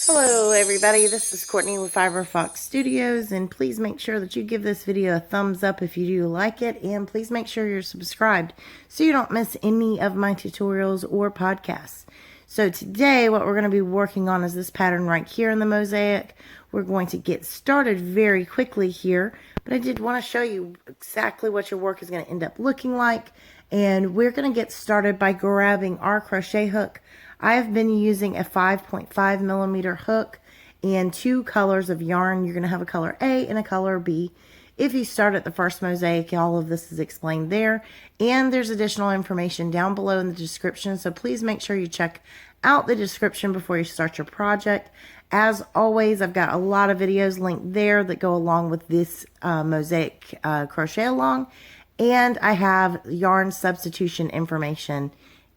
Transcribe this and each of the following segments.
Hello everybody, this is Courtney with Fiber Fox Studios, and please make sure that you give this video a thumbs up if you do like it, and please make sure you're subscribed so you don't miss any of my tutorials or podcasts. So today what we're going to be working on is this pattern right here in the mosaic. We're going to get started very quickly here, but I did want to show you exactly what your work is going to end up looking like, and we're going to get started by grabbing our crochet hook. I have been using a 5.5 millimeter hook and two colors of yarn. You're going to have a color A and a color B. If you start at the first mosaic, all of this is explained there, and there's additional information down below in the description, so please make sure you check out the description before you start your project. As always, I've got a lot of videos linked there that go along with this mosaic crochet along, and I have yarn substitution information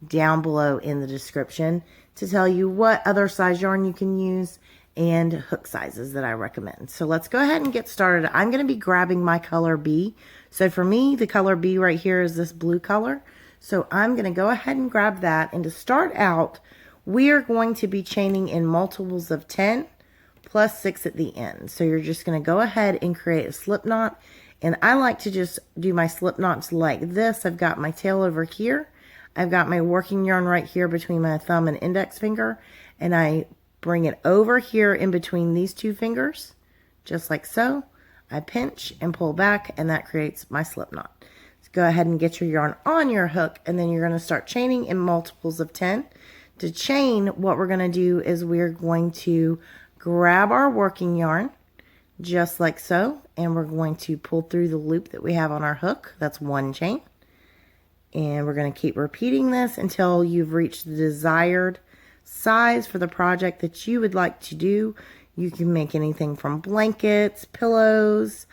down below in the description to tell you what other size yarn you can use and hook sizes that I recommend. So let's go ahead and get started. I'm going to be grabbing my color B. So for me, the color B right here is this blue color. So I'm going to go ahead and grab that. And to start out, we are going to be chaining in multiples of 10 plus 6 at the end. So you're just going to go ahead and create a slip knot. And I like to just do my slip knots like this. I've got my tail over here. I've got my working yarn right here between my thumb and index finger, and I bring it over here in between these two fingers, just like so. I pinch and pull back, and that creates my slip knot. So go ahead and get your yarn on your hook, and then you're going to start chaining in multiples of 10. To chain, what we're going to do is we're going to grab our working yarn, just like so, and we're going to pull through the loop that we have on our hook. That's one chain. And we're going to keep repeating this until you've reached the desired size for the project that you would like to do. You can make anything from blankets, pillows.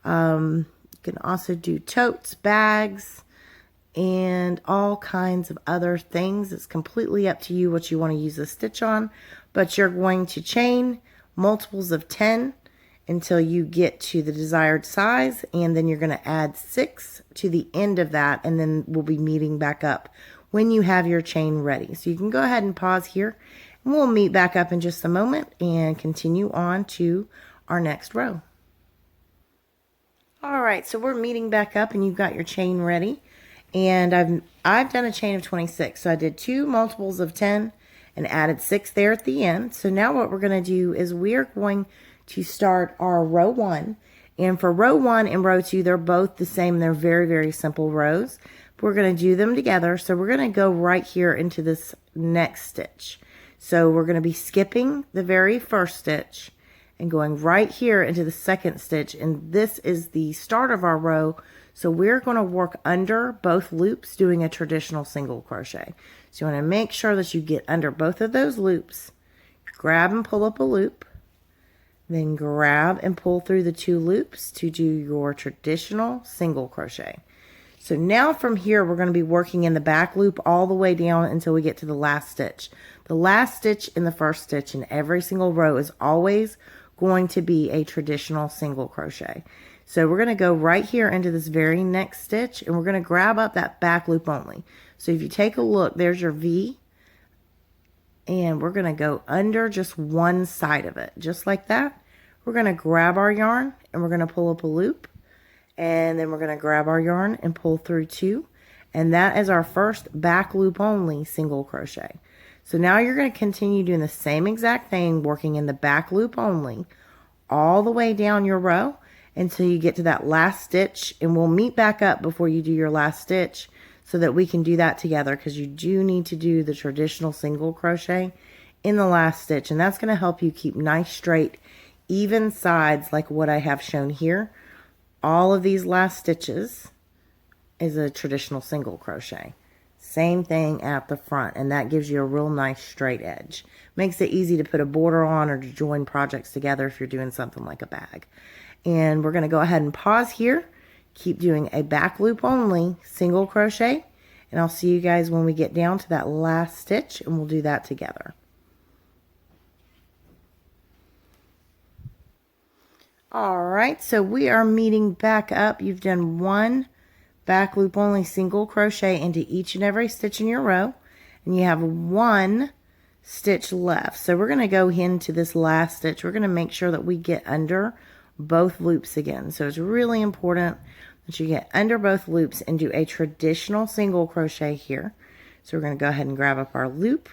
You can also do totes, bags, and all kinds of other things. It's completely up to you what you want to use a stitch on. But you're going to chain multiples of 10 until you get to the desired size, and then you're going to add 6 to the end of that, and then we'll be meeting back up when you have your chain ready. So you can go ahead and pause here, and we'll meet back up in just a moment and continue on to our next row. Alright, so we're meeting back up and you've got your chain ready, and I've done a chain of 26, so I did 2 multiples of 10 and added 6 there at the end. So now what we're going to do is we're going to start our row 1, and for row 1 and row 2, they're both the same. They're very, very simple rows. We're going to do them together. So we're going to go right here into this next stitch. So we're going to be skipping the very first stitch and going right here into the second stitch, and this is the start of our row. So we're going to work under both loops doing a traditional single crochet. So you want to make sure that you get under both of those loops, grab and pull up a loop, then grab and pull through the 2 loops to do your traditional single crochet. So now from here, we're going to be working in the back loop all the way down until we get to the last stitch. The last stitch in the first stitch in every single row is always going to be a traditional single crochet. So we're going to go right here into this very next stitch, and we're going to grab up that back loop only. So if you take a look, there's your V, and we're going to go under just one side of it, just like that. We're going to grab our yarn, and we're going to pull up a loop, and then we're going to grab our yarn and pull through 2, and that is our first back loop only single crochet. So now you're going to continue doing the same exact thing, working in the back loop only all the way down your row until you get to that last stitch, and we'll meet back up before you do your last stitch so that we can do that together, because you do need to do the traditional single crochet in the last stitch, and that's going to help you keep nice straight even sides like what I have shown here. All of these last stitches is a traditional single crochet. Same thing at the front, and that gives you a real nice straight edge. Makes it easy to put a border on or to join projects together if you're doing something like a bag. And we're going to go ahead and pause here. Keep doing a back loop only single crochet, and I'll see you guys when we get down to that last stitch, and we'll do that together. Alright, so we are meeting back up. You've done 1 back loop only single crochet into each and every stitch in your row, and you have 1 stitch left. So we're going to go into this last stitch. We're going to make sure that we get under both loops again. So it's really important that you get under both loops and do a traditional single crochet here. So we're going to go ahead and grab up our loop.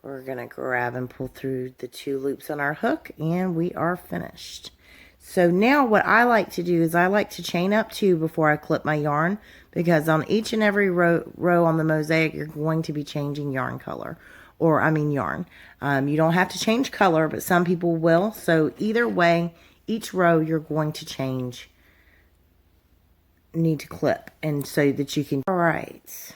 We're going to grab and pull through the 2 loops on our hook, and we are finished. So now what I like to do is I like to chain up 2 before I clip my yarn, because on each and every row on the mosaic, you're going to be changing yarn color, or I mean yarn. You don't have to change color, but some people will. So either way, each row you're going to need to clip, and so that you can. All right.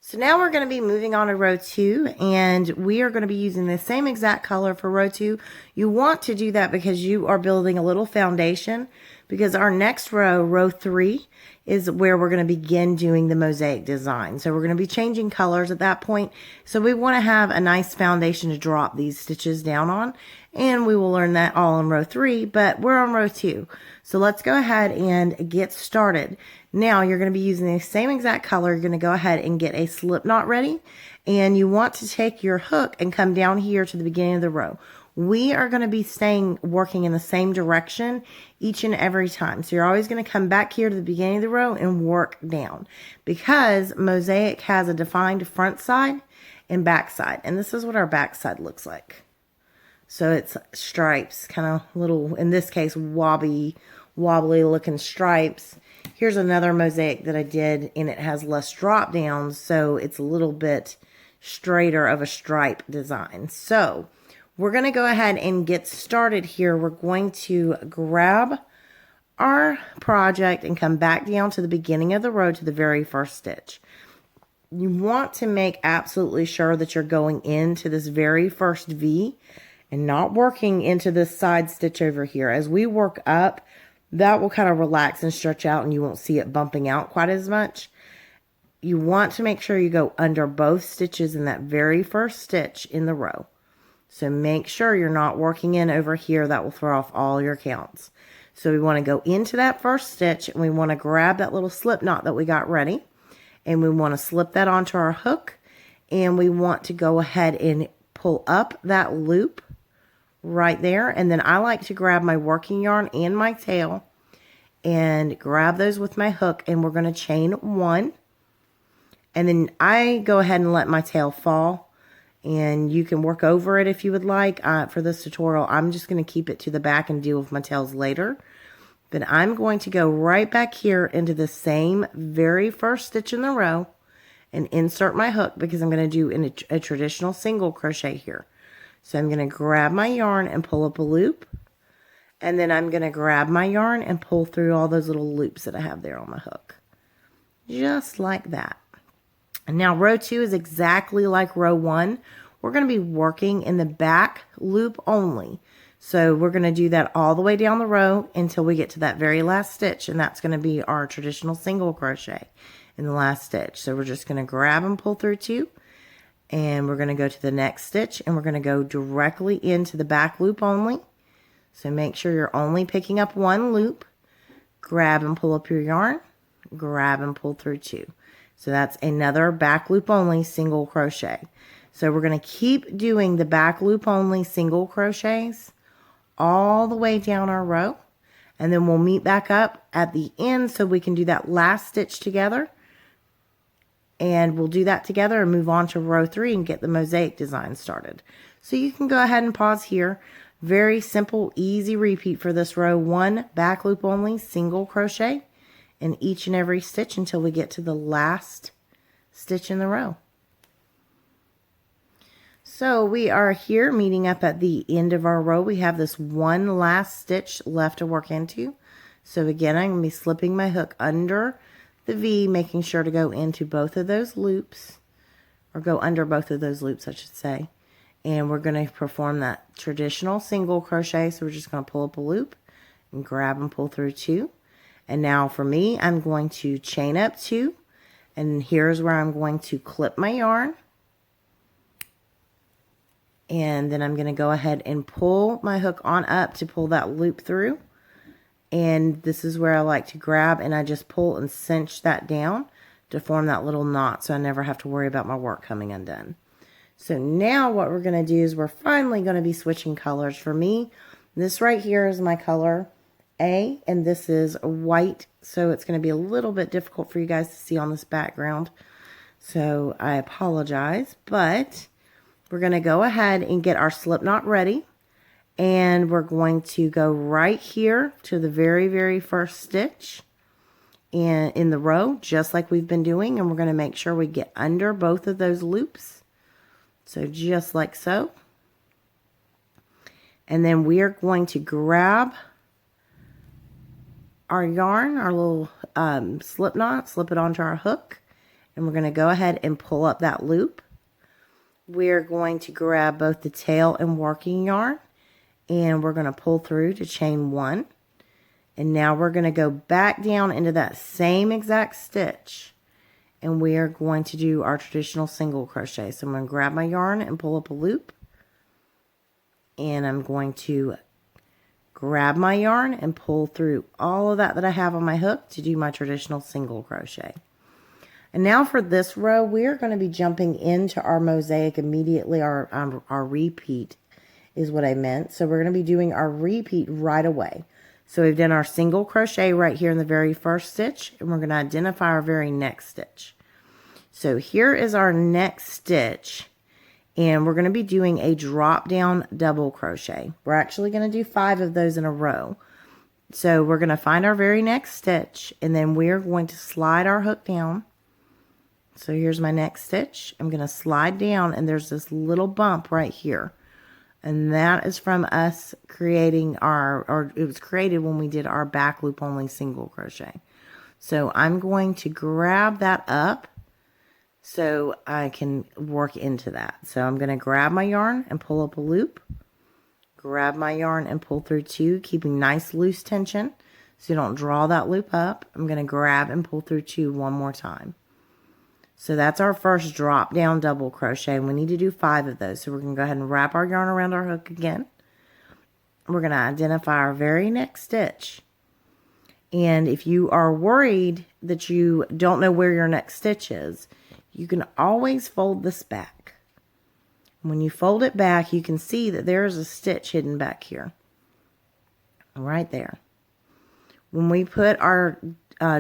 So now we're going to be moving on to row 2, and we are going to be using the same exact color for row 2. You want to do that because you are building a little foundation, because our next row, row 3, is where we're going to begin doing the mosaic design. So we're going to be changing colors at that point. So we want to have a nice foundation to drop these stitches down on, and we will learn that all in row 3, but we're on row 2. So let's go ahead and get started. Now you're going to be using the same exact color. You're going to go ahead and get a slip knot ready, and you want to take your hook and come down here to the beginning of the row. We are going to be working in the same direction each and every time. So you're always going to come back here to the beginning of the row and work down, because mosaic has a defined front side and back side, and this is what our back side looks like. So it's stripes, kind of little, in this case, wobbly looking stripes. Here's another mosaic that I did, and it has less drop downs, so it's a little bit straighter of a stripe design. So we're going to go ahead and get started here. We're going to grab our project and come back down to the beginning of the row to the very first stitch. You want to make absolutely sure that you're going into this very first V and not working into this side stitch over here. As we work up, that will kind of relax and stretch out, and you won't see it bumping out quite as much. You want to make sure you go under both stitches in that very first stitch in the row. So make sure you're not working in over here. That will throw off all your counts. So we want to go into that first stitch, and we want to grab that little slip knot that we got ready, and we want to slip that onto our hook, and we want to go ahead and pull up that loop right there. And then I like to grab my working yarn and my tail and grab those with my hook, and we're going to chain 1, and then I go ahead and let my tail fall, and you can work over it if you would like. For this tutorial, I'm just going to keep it to the back and deal with my tails later. Then I'm going to go right back here into the same very first stitch in the row and insert my hook, because I'm going to do a traditional single crochet here. So I'm going to grab my yarn and pull up a loop, and then I'm going to grab my yarn and pull through all those little loops that I have there on my hook. Just like that. And now row 2 is exactly like row 1. We're going to be working in the back loop only. So we're going to do that all the way down the row until we get to that very last stitch, and that's going to be our traditional single crochet in the last stitch. So we're just going to grab and pull through 2. And we're going to go to the next stitch, and we're going to go directly into the back loop only. So make sure you're only picking up 1 loop. Grab and pull up your yarn. Grab and pull through 2. So that's another back loop only single crochet. So we're going to keep doing the back loop only single crochets all the way down our row. And then we'll meet back up at the end so we can do that last stitch together. And we'll do that together and move on to row 3 and get the mosaic design started. So you can go ahead and pause here. Very simple, easy repeat for this row. 1 back loop only single crochet in each and every stitch until we get to the last stitch in the row. So we are here meeting up at the end of our row. We have this one last stitch left to work into. So again, I'm going to be slipping my hook under the V, making sure to go into both of those loops, or go under both of those loops, I should say. And we're going to perform that traditional single crochet. So we're just going to pull up a loop and grab and pull through 2. And now for me, I'm going to chain up 2, and here's where I'm going to clip my yarn. And then I'm going to go ahead and pull my hook on up to pull that loop through. And this is where I like to grab, and I just pull and cinch that down to form that little knot, so I never have to worry about my work coming undone. So now what we're going to do is we're finally going to be switching colors. For me, this right here is my color A, and this is white, so it's going to be a little bit difficult for you guys to see on this background. So I apologize, but we're going to go ahead and get our slip knot ready. And we're going to go right here to the very, very first stitch in the row, just like we've been doing. And we're going to make sure we get under both of those loops. So just like so. And then we are going to grab our yarn, our little slip knot, slip it onto our hook. And we're going to go ahead and pull up that loop. We're going to grab both the tail and working yarn. And we're going to pull through to chain 1. And now we're going to go back down into that same exact stitch. And we are going to do our traditional single crochet. So I'm going to grab my yarn and pull up a loop. And I'm going to grab my yarn and pull through all of that I have on my hook to do my traditional single crochet. And now for this row, we're going to be jumping into our mosaic immediately, our repeat is what I meant. So we're going to be doing our repeat right away. So we've done our single crochet right here in the very first stitch, and we're going to identify our very next stitch. So here is our next stitch, and we're going to be doing a drop down double crochet. We're actually going to do 5 of those in a row. So we're going to find our very next stitch, and then we're going to slide our hook down. So here's my next stitch. I'm going to slide down, and there's this little bump right here. And that is from us creating or it was created when we did our back loop only single crochet. So I'm going to grab that up so I can work into that. So I'm going to grab my yarn and pull up a loop. Grab my yarn and pull through 2, keeping nice loose tension so you don't draw that loop up. I'm going to grab and pull through 2 one more time. So that's our first drop down double crochet, and we need to do 5 of those. So we're going to go ahead and wrap our yarn around our hook again. We're going to identify our very next stitch. And if you are worried that you don't know where your next stitch is, you can always fold this back. When you fold it back, you can see that there is a stitch hidden back here. Right there. When we put our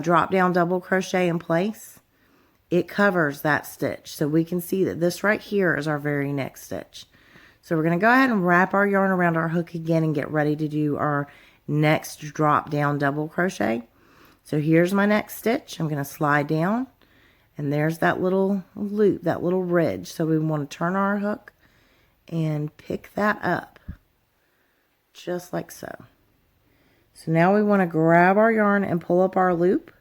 drop down double crochet in place, it covers that stitch. So we can see that this right here is our very next stitch. So we're going to go ahead and wrap our yarn around our hook again and get ready to do our next drop down double crochet. So here's my next stitch. I'm going to slide down, and there's that little loop, that little ridge. So we want to turn our hook and pick that up just like so. So now we want to grab our yarn and pull up our loop,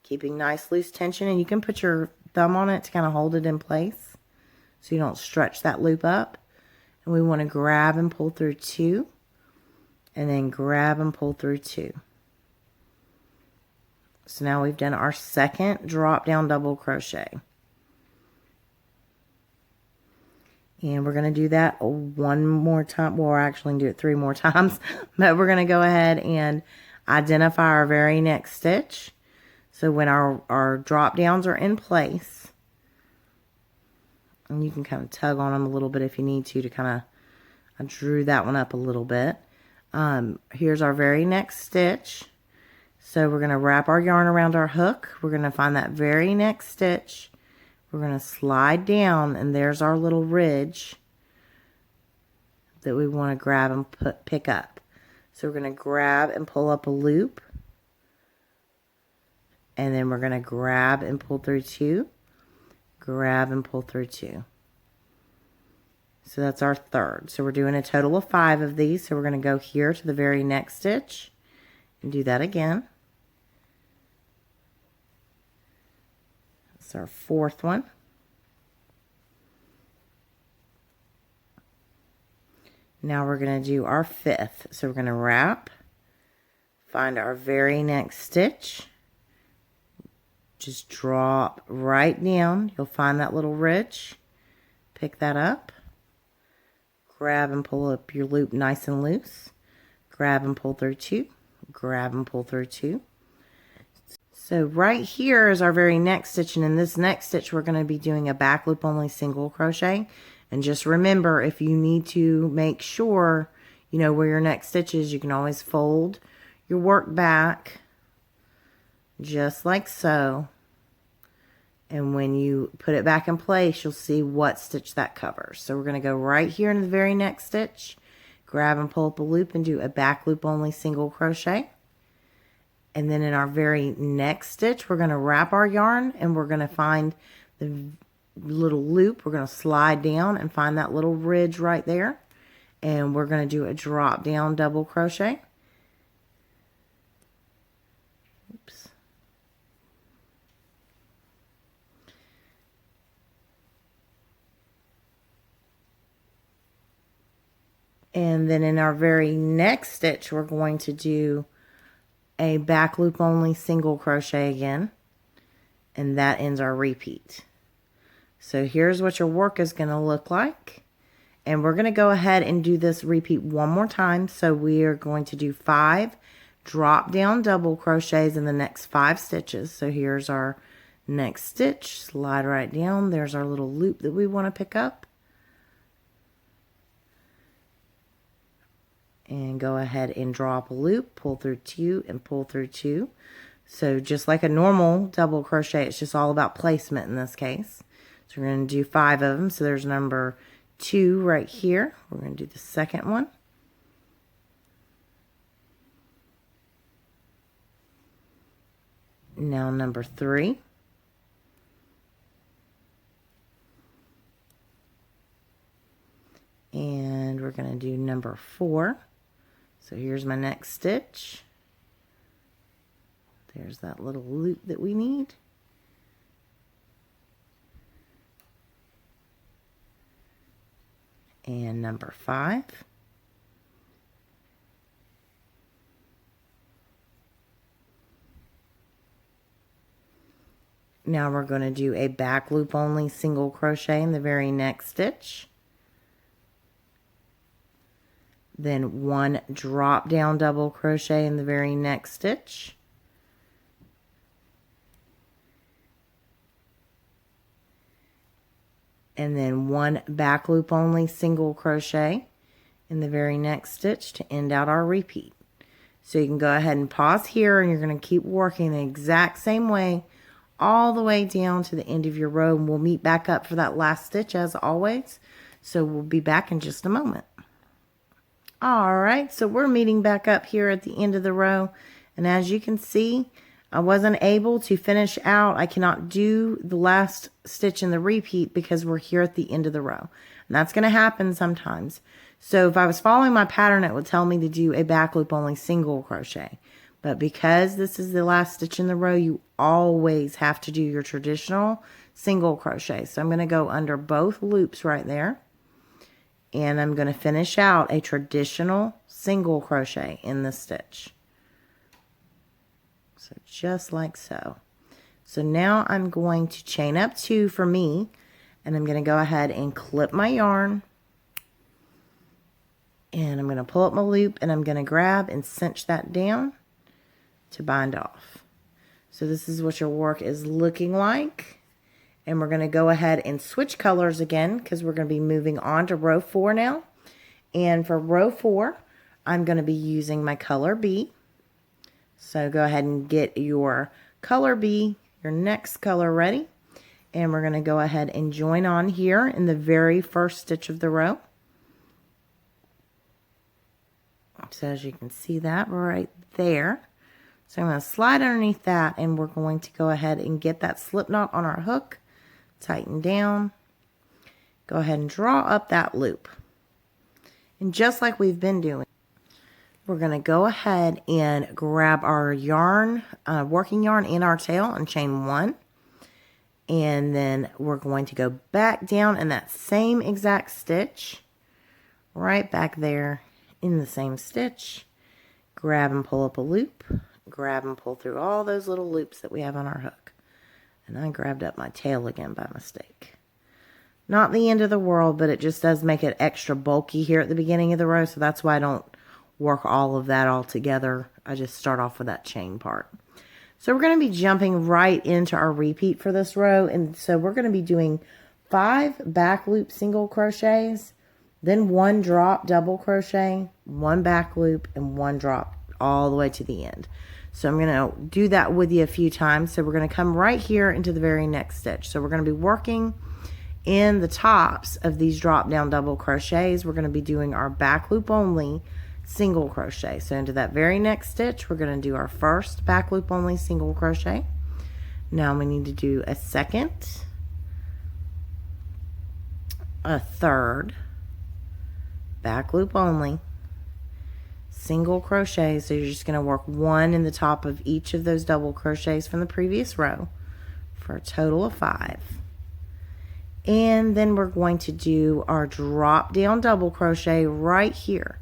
keeping nice loose tension, and you can put your thumb on it to kind of hold it in place so you don't stretch that loop up. And we want to grab and pull through 2, and then grab and pull through 2. So now we've done our second drop down double crochet. And we're going to do that one more time. Well, we're actually going to do it 3 more times, but we're going to go ahead and identify our very next stitch. So when our drop downs are in place, and you can kind of tug on them a little bit if you need to kind of, I drew that one up a little bit. Here's our very next stitch. So we're going to wrap our yarn around our hook. We're going to find that very next stitch. We're going to slide down, and there's our little ridge that we want to grab and pick up. So we're going to grab and pull up a loop. And then we're going to grab and pull through 2. Grab and pull through 2. So that's our third. So we're doing a total of 5 of these. So we're going to go here to the very next stitch and do that again. That's our 4th one. Now we're going to do our 5th. So we're going to wrap, find our very next stitch. Just drop right down. You'll find that little ridge. Pick that up. Grab and pull up your loop nice and loose. Grab and pull through 2. Grab and pull through 2. So right here is our very next stitch. And in this next stitch, we're going to be doing a back loop only single crochet. And just remember, if you need to make sure you know where your next stitch is, you can always fold your work back just like so. And when you put it back in place, you'll see what stitch that covers. So we're going to go right here in the very next stitch, grab and pull up a loop and do a back loop only single crochet. And then in our very next stitch, we're going to wrap our yarn and we're going to find the little loop. We're going to slide down and find that little ridge right there. And we're going to do a drop down double crochet. Oops. And then in our very next stitch, we're going to do a back loop only single crochet again. And that ends our repeat. So here's what your work is going to look like. And we're going to go ahead and do this repeat one more time. So we are going to do 5 drop down double crochets in the next 5 stitches. So here's our next stitch. Slide right down. There's our little loop that we want to pick up. And go ahead and drop a loop, pull through 2 and pull through 2. So just like a normal double crochet, it's just all about placement in this case. So we're going to do 5 of them. So there's number 2 right here. We're going to do the second one. Now number 3. And we're going to do number 4. So here's my next stitch. There's that little loop that we need. And number 5. Now we're going to do a back loop only single crochet in the very next stitch. Then 1 drop down double crochet in the very next stitch. And then 1 back loop only single crochet in the very next stitch to end out our repeat. So you can go ahead and pause here and you're going to keep working the exact same way all the way down to the end of your row, and we'll meet back up for that last stitch as always. So we'll be back in just a moment. Alright, so we're meeting back up here at the end of the row, and as you can see, I wasn't able to finish out. I cannot do the last stitch in the repeat because we're here at the end of the row, and that's going to happen sometimes. So if I was following my pattern, it would tell me to do a back loop only single crochet, but because this is the last stitch in the row, you always have to do your traditional single crochet. So I'm going to go under both loops right there. And I'm going to finish out a traditional single crochet in this stitch. So just like so. So now I'm going to chain up 2 for me, and I'm going to go ahead and clip my yarn. And I'm going to pull up my loop, and I'm going to grab and cinch that down to bind off. So this is what your work is looking like. And we're going to go ahead and switch colors again because we're going to be moving on to row 4 now. And for row 4, I'm going to be using my color B. So go ahead and get your color B, your next color ready. And we're going to go ahead and join on here in the very first stitch of the row. So as you can see that right there. So I'm going to slide underneath that, and we're going to go ahead and get that slip knot on our hook. Tighten down, go ahead and draw up that loop. And just like we've been doing, we're going to go ahead and grab our yarn, working yarn in our tail and chain 1. And then we're going to go back down in that same exact stitch, right back there in the same stitch. Grab and pull up a loop, grab and pull through all those little loops that we have on our hook. And I grabbed up my tail again by mistake. Not the end of the world, but it just does make it extra bulky here at the beginning of the row. So that's why I don't work all of that all together. I just start off with that chain part. So we're going to be jumping right into our repeat for this row. And so we're going to be doing 5 back loop single crochets, then 1 drop double crochet, 1 back loop, and 1 drop all the way to the end. So I'm going to do that with you a few times. So we're going to come right here into the very next stitch. So we're going to be working in the tops of these drop down double crochets. We're going to be doing our back loop only single crochet. So into that very next stitch, we're going to do our first back loop only single crochet. Now we need to do a second, a third, back loop only, single crochet. So you're just going to work 1 in the top of each of those double crochets from the previous row for a total of 5. And then we're going to do our drop down double crochet right here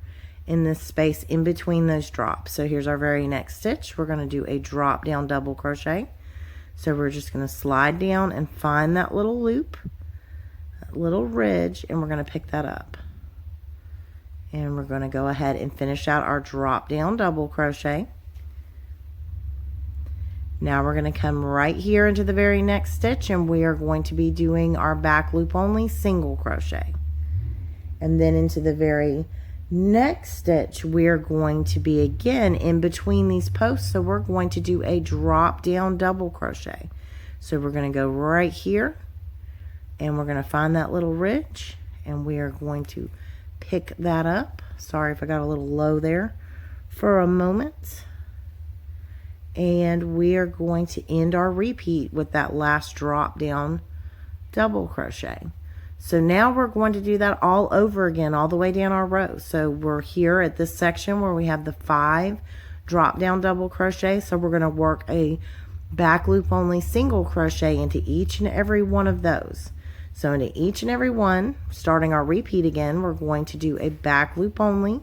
in this space in between those drops. So here's our very next stitch. We're going to do a drop down double crochet. So we're just going to slide down and find that little loop, that little ridge, and we're going to pick that up. And we're going to go ahead and finish out our drop down double crochet. Now we're going to come right here into the very next stitch, and we are going to be doing our back loop only single crochet. And then into the very next stitch, we're going to be again in between these posts. So we're going to do a drop down double crochet. So we're going to go right here, and we're going to find that little ridge, and we are going to pick that up. Sorry if I got a little low there for a moment. And we are going to end our repeat with that last drop down double crochet. So now we're going to do that all over again, all the way down our row. So we're here at this section where we have the 5 drop down double crochet. So we're going to work a back loop only single crochet into each and every one of those. So into each and every one, starting our repeat again, we're going to do a back loop only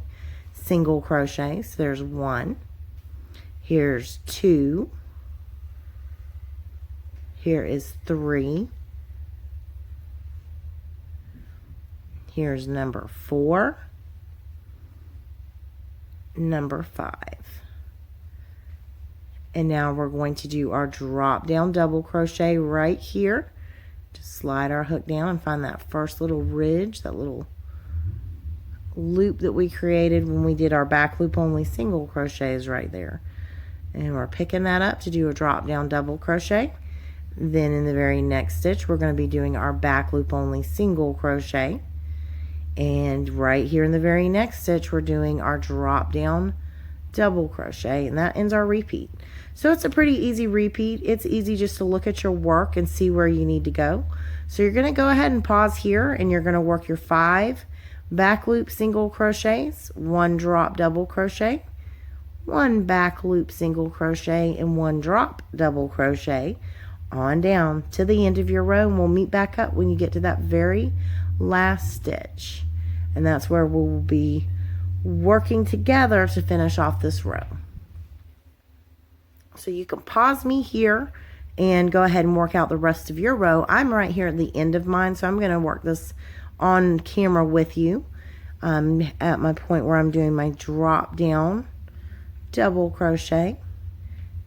single crochet. So there's 1, here's 2, here is 3, here's number 4, number 5. And now we're going to do our drop down double crochet right here. Just slide our hook down and find that first little ridge, that little loop that we created when we did our back loop only single crochets right there. And we're picking that up to do a drop down double crochet. Then in the very next stitch, we're going to be doing our back loop only single crochet. And right here in the very next stitch, we're doing our drop down double crochet, and that ends our repeat. So it's a pretty easy repeat. It's easy just to look at your work and see where you need to go. So you're going to go ahead and pause here, and you're going to work your 5 back loop single crochets, 1 drop double crochet, 1 back loop single crochet, and 1 drop double crochet on down to the end of your row, and we'll meet back up when you get to that very last stitch. And that's where we'll be working together to finish off this row. So you can pause me here and go ahead and work out the rest of your row. I'm right here at the end of mine, so I'm going to work this on camera with you. At my point where I'm doing my drop down double crochet,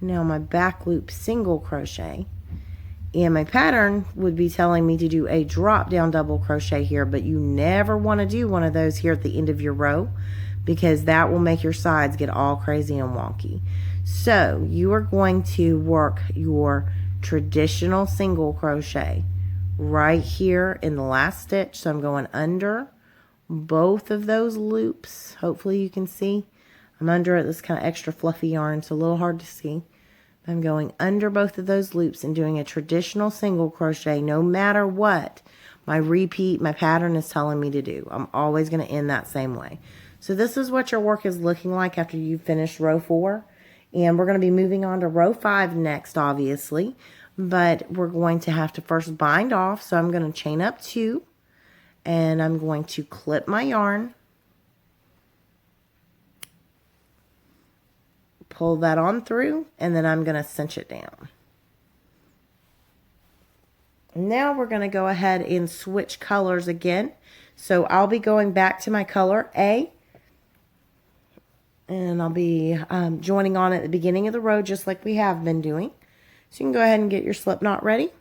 now my back loop single crochet, and my pattern would be telling me to do a drop down double crochet here, but you never want to do one of those here at the end of your row, because that will make your sides get all crazy and wonky. So you are going to work your traditional single crochet right here in the last stitch. So I'm going under both of those loops. Hopefully you can see I'm under it. This kind of extra fluffy yarn, so a little hard to see. I'm going under both of those loops and doing a traditional single crochet no matter what my repeat, my pattern is telling me to do. I'm always going to end that same way. So this is what your work is looking like after you finish row 4. And we're going to be moving on to row 5 next, obviously. But we're going to have to first bind off. So I'm going to chain up 2. And I'm going to clip my yarn. Pull that on through, and then I'm going to cinch it down. Now we're going to go ahead and switch colors again. So I'll be going back to my color A, and I'll be joining on at the beginning of the row just like we have been doing. So you can go ahead and get your slip knot ready.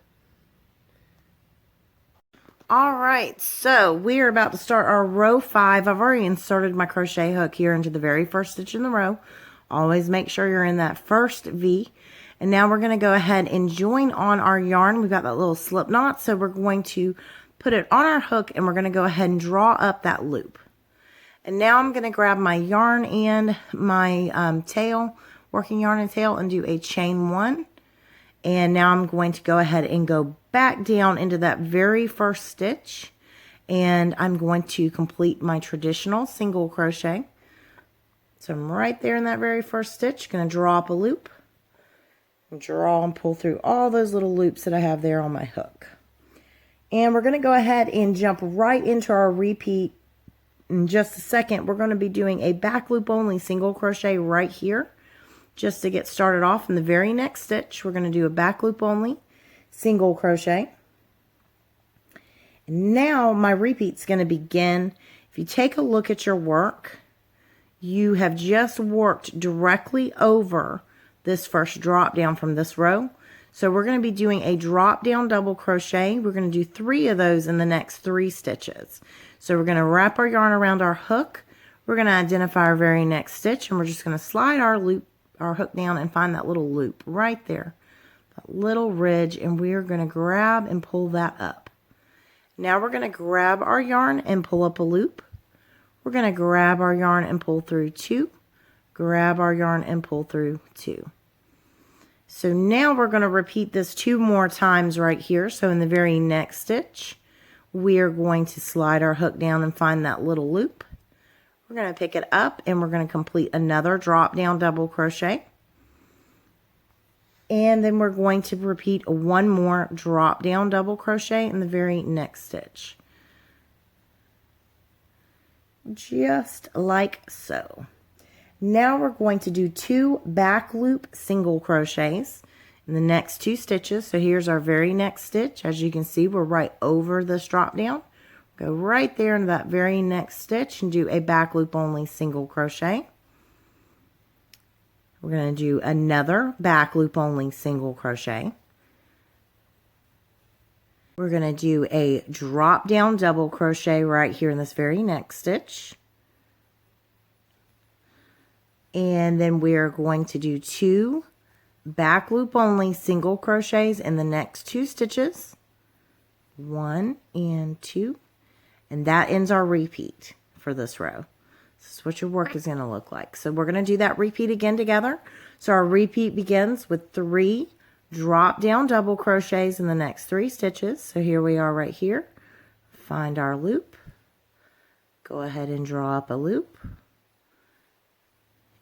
All right, so we are about to start our row 5. I've already inserted my crochet hook here into the very first stitch in the row. Always make sure you're in that first V. And now we're going to go ahead and join on our yarn. We've got that little slip knot, so we're going to put it on our hook and we're going to go ahead and draw up that loop. And now I'm going to grab my yarn and my tail, working yarn and tail, and do a chain 1. And now I'm going to go ahead and go back down into that very first stitch, and I'm going to complete my traditional single crochet. So I'm right there in that very first stitch, going to draw up a loop, draw and pull through all those little loops that I have there on my hook. And we're going to go ahead and jump right into our repeat. In just a second, we're going to be doing a back loop only single crochet right here. Just to get started off, in the very next stitch, we're going to do a back loop only single crochet. And now my repeat's going to begin. If you take a look at your work, you have just worked directly over this first drop down from this row. So we're going to be doing a drop down double crochet. We're going to do 3 of those in the next 3 stitches. So we're going to wrap our yarn around our hook. We're going to identify our very next stitch, and we're just going to slide our hook down and find that little loop right there, that little ridge, and we're going to grab and pull that up. Now we're going to grab our yarn and pull up a loop. We're going to grab our yarn and pull through 2, grab our yarn and pull through 2. So now we're going to repeat this 2 more times right here. So in the very next stitch, we are going to slide our hook down and find that little loop. We're going to pick it up and we're going to complete another drop down double crochet. And then we're going to repeat 1 more drop down double crochet in the very next stitch. Just like so. Now we're going to do 2 back loop single crochets in the next 2 stitches. So here's our very next stitch. As you can see, we're right over this drop down. Go right there into that very next stitch and do a back loop only single crochet. We're going to do another back loop only single crochet. We're going to do a drop down double crochet right here in this very next stitch. And then we're going to do 2 back loop only single crochets in the next 2 stitches. 1 and 2. And that ends our repeat for this row. This is what your work is going to look like. So we're going to do that repeat again together. So our repeat begins with 3 drop down double crochets in the next 3 stitches. So here we are right here. Find our loop. Go ahead and draw up a loop.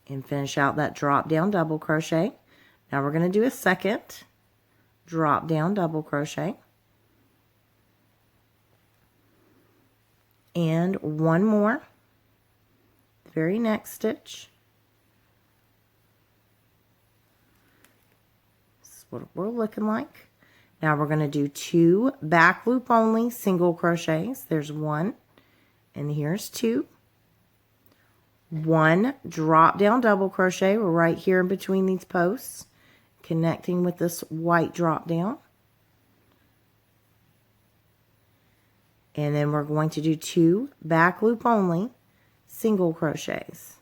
And finish out that drop down double crochet. Now we're going to do a second drop down double crochet. And 1 more, very next stitch. This is what we're looking like. Now we're going to do 2 back loop only single crochets. There's 1, and here's 2. 1 drop down double crochet. We're right here in between these posts, connecting with this white drop down. And then we're going to do 2 back loop only single crochets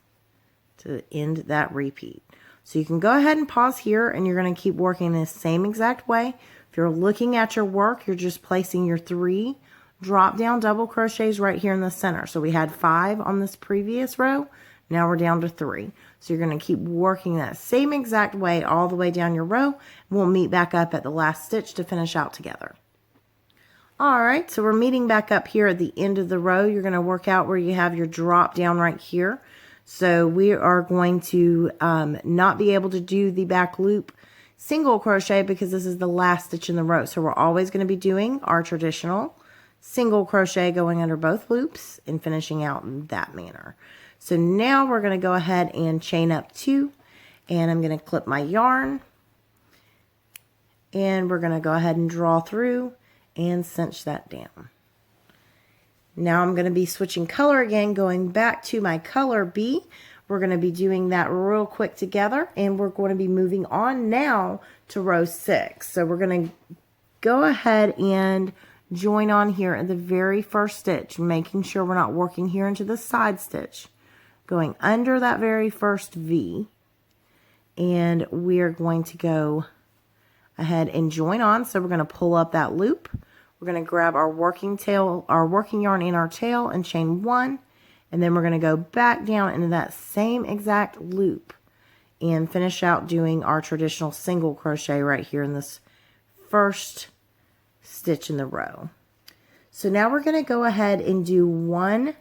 to end that repeat. So you can go ahead and pause here, and you're going to keep working the same exact way. If you're looking at your work, you're just placing your 3 drop down double crochets right here in the center. So we had 5 on this previous row. Now we're down to 3. So you're going to keep working that same exact way all the way down your row. We'll meet back up at the last stitch to finish out together. Alright, so we're meeting back up here at the end of the row. You're going to work out where you have your drop down right here. So we are going to not be able to do the back loop single crochet because this is the last stitch in the row. So we're always going to be doing our traditional single crochet going under both loops and finishing out in that manner. So now we're going to go ahead and chain up 2, and I'm going to clip my yarn, and we're going to go ahead and draw through and cinch that down. Now I'm going to be switching color again, going back to my color B. We're going to be doing that real quick together, and we're going to be moving on now to row 6. So we're going to go ahead and join on here in the very first stitch, making sure we're not working here into the side stitch, going under that very first V, and we're going to go ahead and join on. So we're going to pull up that loop. We're going to grab our working yarn in our tail and chain 1, and then we're going to go back down into that same exact loop and finish out doing our traditional single crochet right here in this first stitch in the row. So now we're going to go ahead and do 1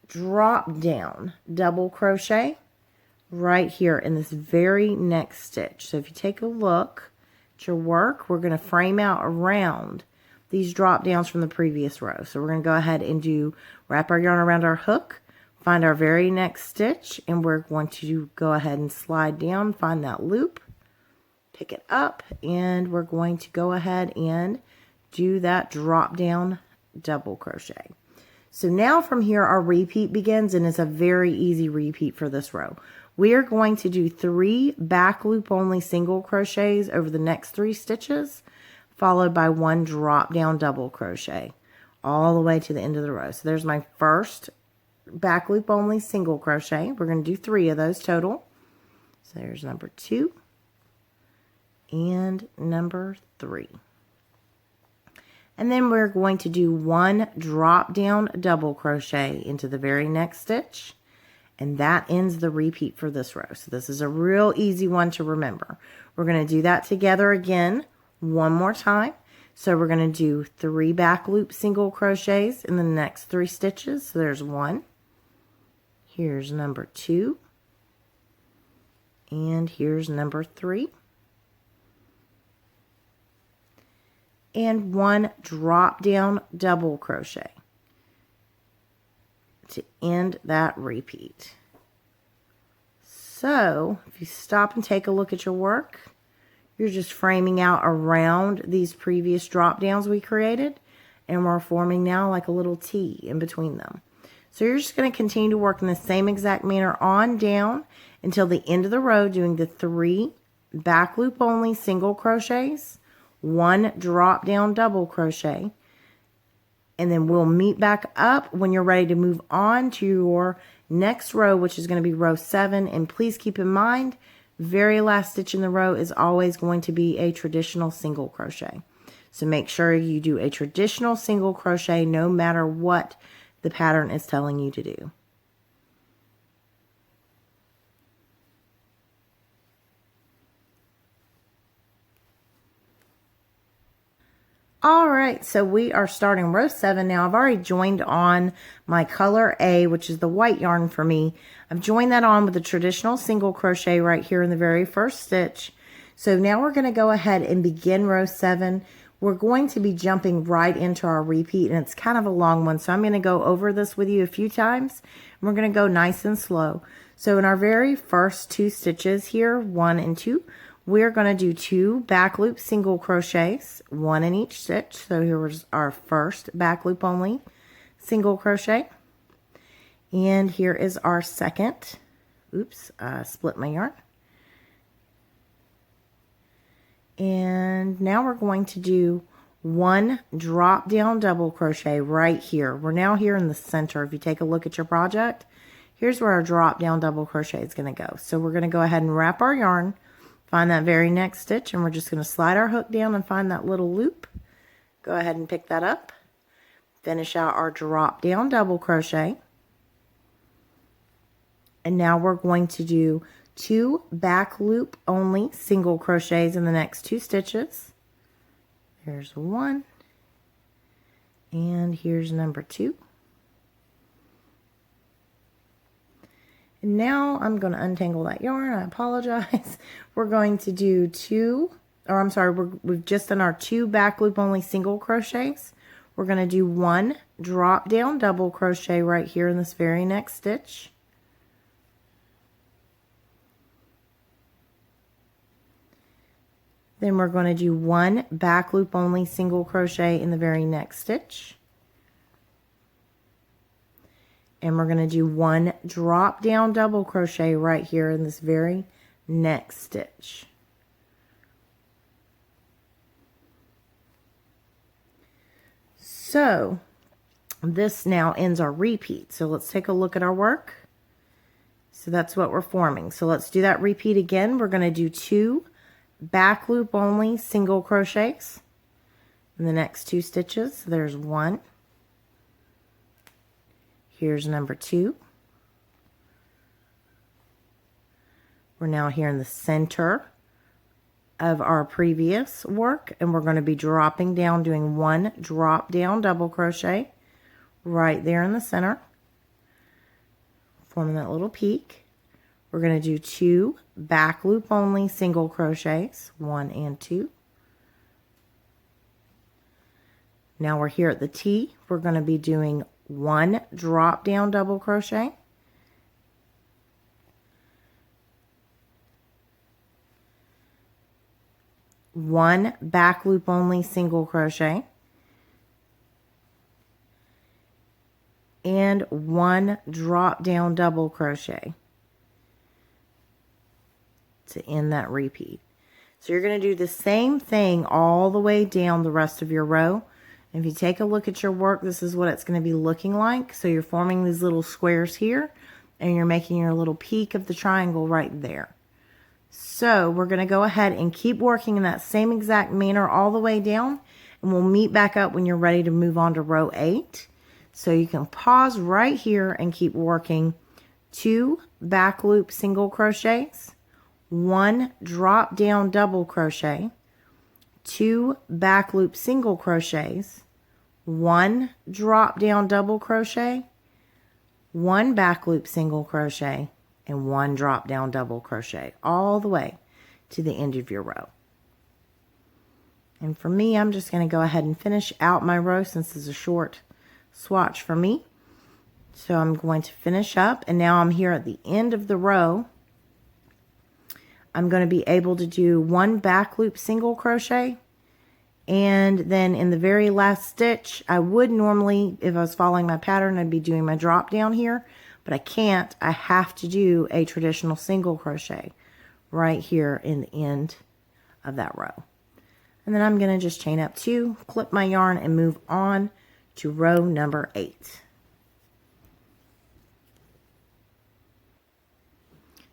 drop down double crochet right here in this very next stitch. So if you take a look at your work, we're going to frame out around these drop downs from the previous row. So we're going to go ahead and wrap our yarn around our hook, find our very next stitch, and we're going to go ahead and slide down, find that loop, pick it up, and we're going to go ahead and do that drop down double crochet. So now from here our repeat begins, and it's a very easy repeat for this row. We are going to do 3 back loop only single crochets over the next 3 stitches, followed by 1 drop down double crochet all the way to the end of the row. So there's my first back loop only single crochet. We're going to do 3 of those total. So there's number 2 and number 3. And then we're going to do 1 drop down double crochet into the very next stitch, and that ends the repeat for this row. So this is a real easy one to remember. We're going to do that together again one more time. So we're going to do 3 back loop single crochets in the next 3 stitches. So there's 1, here's number 2, and here's number 3. And 1 drop down double crochet to end that repeat. So if you stop and take a look at your work, you're just framing out around these previous drop downs we created, and we're forming now like a little T in between them. So you're just going to continue to work in the same exact manner on down until the end of the row, doing the 3 back loop only single crochets, 1 drop down double crochet, and then we'll meet back up when you're ready to move on to your next row, which is going to be row 7. And please keep in mind, very last stitch in the row is always going to be a traditional single crochet. So make sure you do a traditional single crochet no matter what the pattern is telling you to do. Alright, so we are starting row 7 now. I've already joined on my color A, which is the white yarn for me. I've joined that on with the traditional single crochet right here in the very first stitch. So now we're going to go ahead and begin row 7. We're going to be jumping right into our repeat, and it's kind of a long one, so I'm going to go over this with you a few times, and we're going to go nice and slow. So in our very first 2 stitches here, 1 and 2, we're going to do 2 back loop single crochets, 1 in each stitch. So here's our first back loop only single crochet, and here is our second. Oops, I split my yarn. And now we're going to do 1 drop down double crochet right here. We're now here in the center. If you take a look at your project, here's where our drop down double crochet is going to go. So we're going to go ahead and wrap our yarn, find that very next stitch, and we're just going to slide our hook down and find that little loop. Go ahead and pick that up. Finish out our drop down double crochet. And now we're going to do 2 back loop only single crochets in the next 2 stitches. There's 1, and here's number 2. And now I'm going to untangle that yarn. I apologize. We're going to do we've just done our 2 back loop only single crochets. We're going to do 1 drop down double crochet right here in this very next stitch. Then we're going to do 1 back loop only single crochet in the very next stitch. And we're going to do 1 drop down double crochet right here in this very next stitch. So this now ends our repeat. So let's take a look at our work. So that's what we're forming. So let's do that repeat again. We're going to do 2 back loop only single crochets in the next 2 stitches. There's 1. Here's number 2. We're now here in the center of our previous work, and we're going to be dropping down, doing 1 drop down double crochet right there in the center, forming that little peak. We're going to do 2 back loop only single crochets, 1 and 2. Now we're here at the T. We're going to be doing 1 drop down double crochet, 1 back loop only single crochet, and 1 drop down double crochet to end that repeat. So you're going to do the same thing all the way down the rest of your row. If you take a look at your work, this is what it's going to be looking like. So you're forming these little squares here, and you're making your little peak of the triangle right there. So we're going to go ahead and keep working in that same exact manner all the way down, and we'll meet back up when you're ready to move on to row 8. So you can pause right here and keep working 2 back loop single crochets, 1 drop down double crochet, 2 back loop single crochets, 1 drop down double crochet, 1 back loop single crochet, and 1 drop down double crochet all the way to the end of your row. And for me, I'm just going to go ahead and finish out my row since this is a short swatch for me. So I'm going to finish up, and now I'm here at the end of the row. I'm going to be able to do 1 back loop single crochet, and then in the very last stitch, I would normally, if I was following my pattern, I'd be doing my drop down here, but I can't. I have to do a traditional single crochet right here in the end of that row. And then I'm going to just chain up 2, clip my yarn, and move on to row number 8.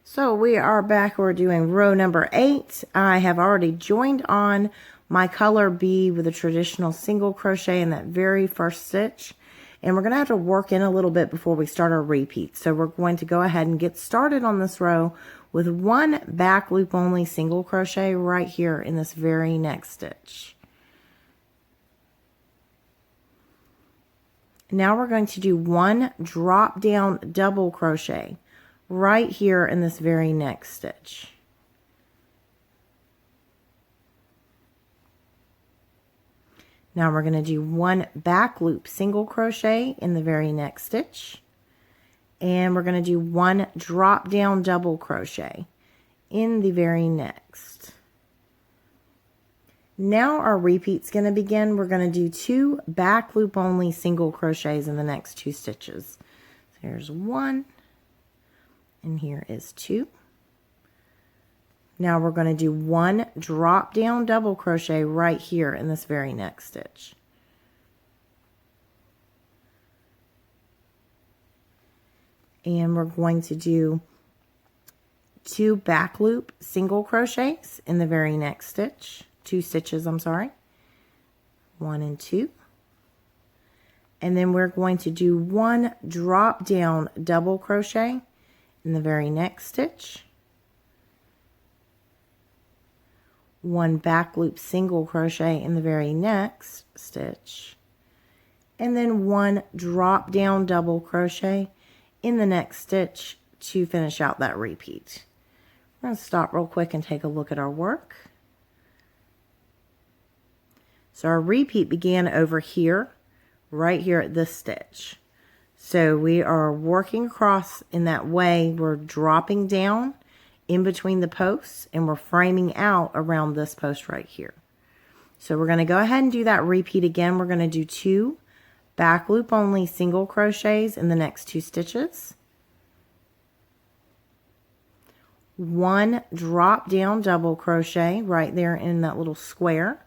So we are back. We're doing row number 8. I have already joined on my color B with a traditional single crochet in that very first stitch. And we're going to have to work in a little bit before we start our repeat. So we're going to go ahead and get started on this row with 1 back loop only single crochet right here in this very next stitch. Now we're going to do 1 drop down double crochet right here in this very next stitch. Now we're going to do 1 back loop single crochet in the very next stitch, and we're going to do 1 drop down double crochet in the very next. Now our repeat's going to begin. We're going to do 2 back loop only single crochets in the next 2 stitches. So here's 1, and here is 2. Now we're going to do 1 drop down double crochet right here in this very next stitch. And we're going to do 2 back loop single crochets in the very next stitch. 2 stitches, I'm sorry. 1 and 2. And then we're going to do 1 drop down double crochet in the very next stitch. 1 back loop single crochet in the very next stitch, and then 1 drop down double crochet in the next stitch to finish out that repeat. I'm going to stop real quick and take a look at our work. So our repeat began over here, right here at this stitch. So we are working across in that way. We're dropping down in between the posts, and we're framing out around this post right here. So we're going to go ahead and do that repeat again. We're going to do 2 back loop only single crochets in the next 2 stitches, 1 drop down double crochet right there in that little square,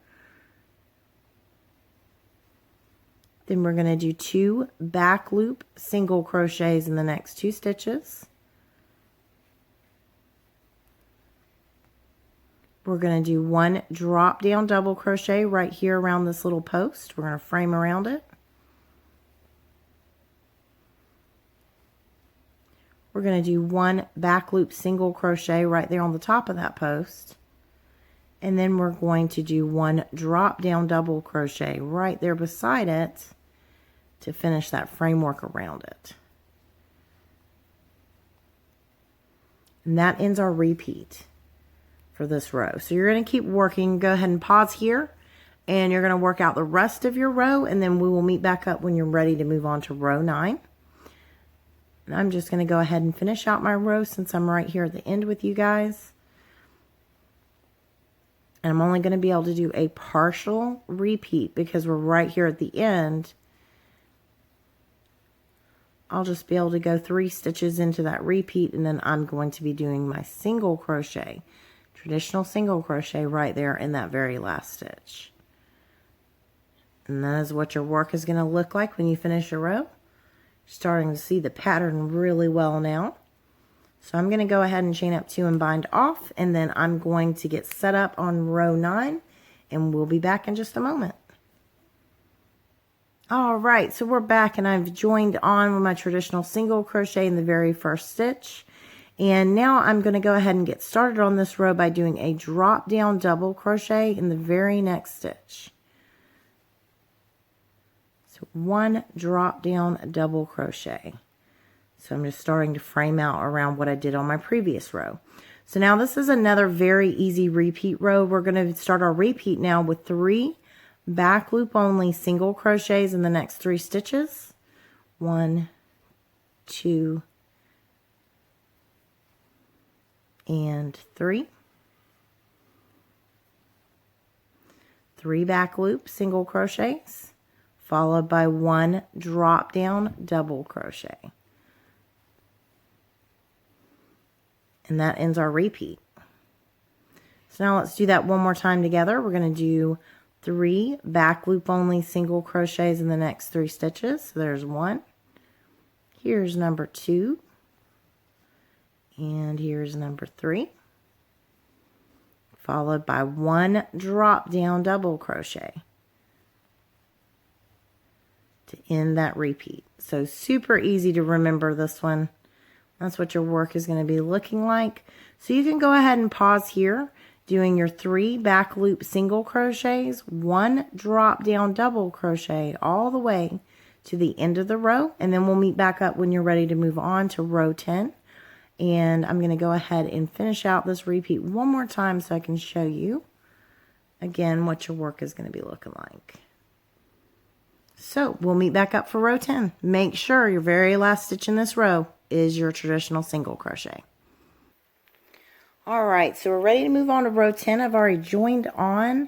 Then we're going to do 2 back loop single crochets in the next 2 stitches. We're going to do 1 drop down double crochet right here around this little post. We're going to frame around it. We're going to do 1 back loop single crochet right there on the top of that post. And then we're going to do 1 drop down double crochet right there beside it to finish that framework around it. And that ends our repeat for this row. So you're going to keep working. Go ahead and pause here, and you're going to work out the rest of your row, and then we will meet back up when you're ready to move on to row 9. And I'm just going to go ahead and finish out my row since I'm right here at the end with you guys. And I'm only going to be able to do a partial repeat because we're right here at the end. I'll just be able to go 3 stitches into that repeat, and then I'm going to be doing my single crochet, traditional single crochet right there in that very last stitch. And that is what your work is going to look like when you finish your row. Starting to see the pattern really well now. So I'm going to go ahead and chain up 2 and bind off, and then I'm going to get set up on row 9, and we'll be back in just a moment. All right, so we're back, and I've joined on with my traditional single crochet in the very first stitch. And now I'm going to go ahead and get started on this row by doing a drop down double crochet in the very next stitch. So 1 drop down double crochet. So I'm just starting to frame out around what I did on my previous row. So now this is another very easy repeat row. We're going to start our repeat now with 3 back loop only single crochets in the next 3 stitches. 1, 2, and 3. 3 back loop single crochets, followed by 1 drop down double crochet. And that ends our repeat. So now let's do that one more time together. We're going to do 3 back loop only single crochets in the next 3 stitches. So there's 1. Here's number 2. And here's number 3. Followed by 1 drop down double crochet to end that repeat. So super easy to remember this one. That's what your work is going to be looking like. So you can go ahead and pause here, doing your 3 back loop single crochets, 1 drop down double crochet all the way to the end of the row, and then we'll meet back up when you're ready to move on to row 10. And I'm going to go ahead and finish out this repeat one more time so I can show you again what your work is going to be looking like. So we'll meet back up for row 10. Make sure your very last stitch in this row is your traditional single crochet. All right, so we're ready to move on to row 10. I've already joined on